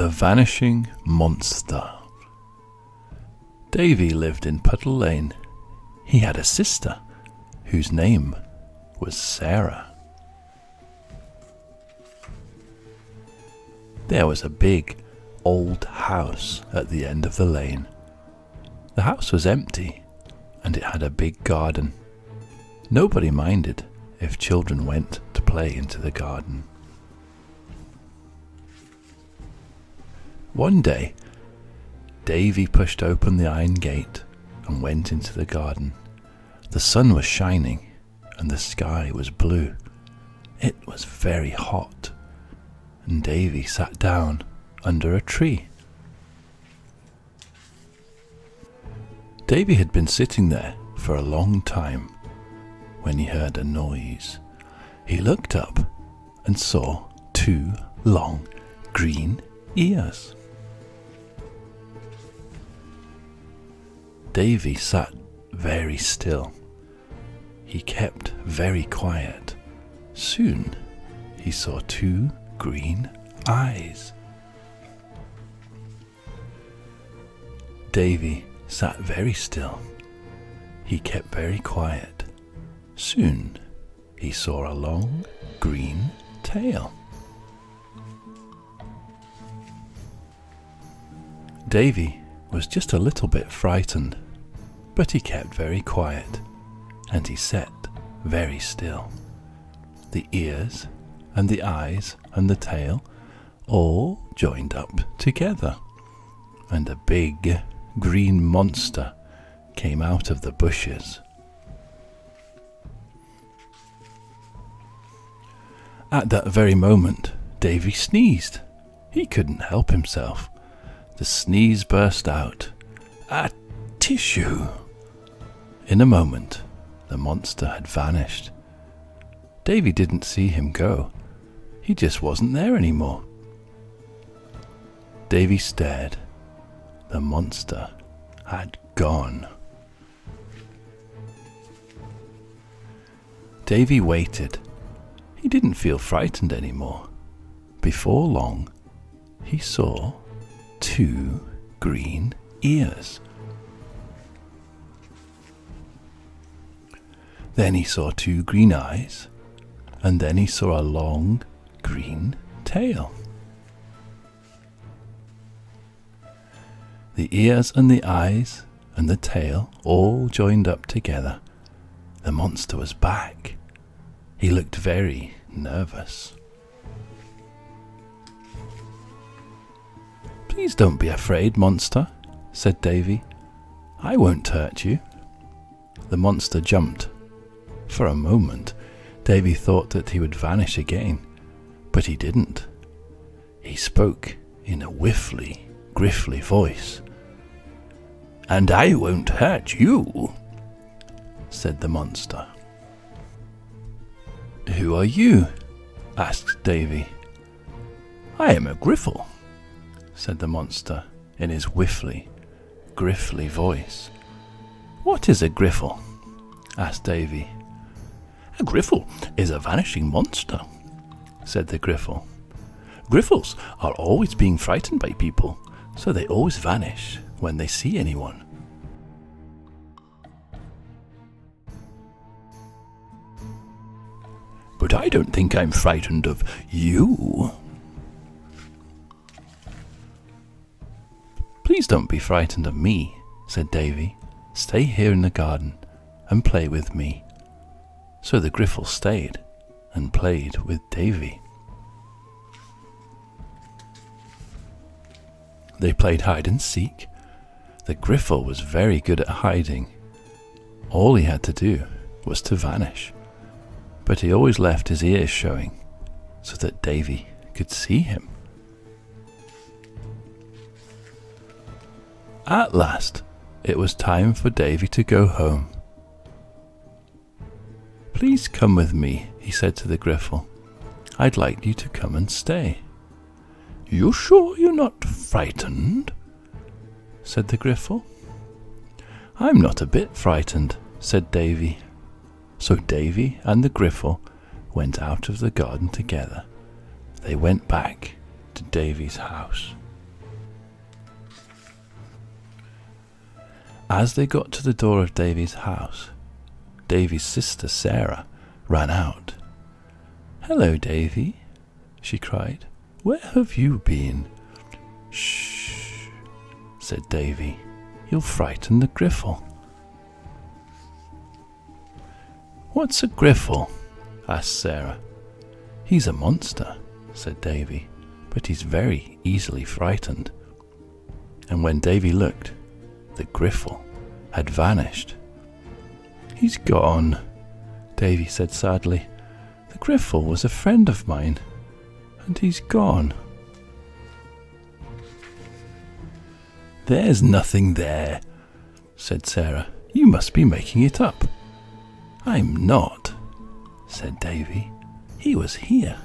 The Vanishing Monster. Davy lived in Puddle Lane. He had a sister whose name was Sarah. There was a big, old house at the end of the lane. The house was empty, and it had a big garden. Nobody minded if children went to play into the garden. One day, Davy pushed open the iron gate and went into the garden. The sun was shining, and the sky was blue. It was very hot, and Davy sat down under a tree. Davy had been sitting there for a long time when he heard a noise. He looked up and saw two long green ears. Davy sat very still. He kept very quiet. Soon he saw two green eyes. Davy sat very still. He kept very quiet. Soon he saw a long green tail. Davy was just a little bit frightened, but he kept very quiet, and he sat very still. The ears and the eyes and the tail all joined up together, and a big green monster came out of the bushes. At that very moment, Davy sneezed. He couldn't help himself. The sneeze burst out. A tissue! In a moment, the monster had vanished. Davy didn't see him go. He just wasn't there anymore. Davy stared. The monster had gone. Davy waited. He didn't feel frightened anymore. Before long, he saw two green ears. Then he saw two green eyes, and then he saw a long green tail. The ears and the eyes and the tail all joined up together. The monster was back. He looked very nervous. "Please don't be afraid, monster," said Davy. "I won't hurt you." The monster jumped. For a moment, Davy thought that he would vanish again, but he didn't. He spoke in a whiffly, griffly voice. "And I won't hurt you," said the monster. "Who are you?" asked Davy. "I am a Griffle," said the monster in his whiffly, griffly voice. "What is a Griffle?" asked Davy. "A Griffle is a vanishing monster," said the Griffle. "Griffles are always being frightened by people, so they always vanish when they see anyone." "But I don't think I'm frightened of you." "Please don't be frightened of me," said Davy. "Stay here in the garden and play with me." So the Griffle stayed and played with Davy. They played hide and seek. The Griffle was very good at hiding. All he had to do was to vanish, but he always left his ears showing so that Davy could see him. At last, it was time for Davy to go home. "Please come with me," he said to the Griffle. "I'd like you to come and stay." "You sure you're not frightened?" said the Griffle. "I'm not a bit frightened," said Davy. So Davy and the Griffle went out of the garden together. They went back to Davy's house. As they got to the door of Davy's house, Davy's sister Sarah ran out. "Hello, Davy," she cried. "Where have you been?" "Shh," said Davy. "You'll frighten the Griffle." "What's a Griffle?" asked Sarah. "He's a monster," said Davy, "but he's very easily frightened." And when Davy looked, the Griffle had vanished. "He's gone," Davy said sadly. "The Griffle was a friend of mine, and he's gone." "There's nothing there," said Sarah. "You must be making it up." "I'm not," said Davy. "He was here.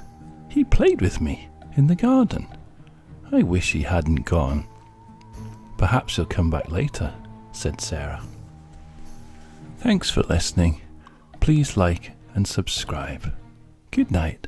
He played with me in the garden. I wish he hadn't gone." "Perhaps he'll come back later," said Sarah. Thanks for listening. Please like and subscribe. Good night.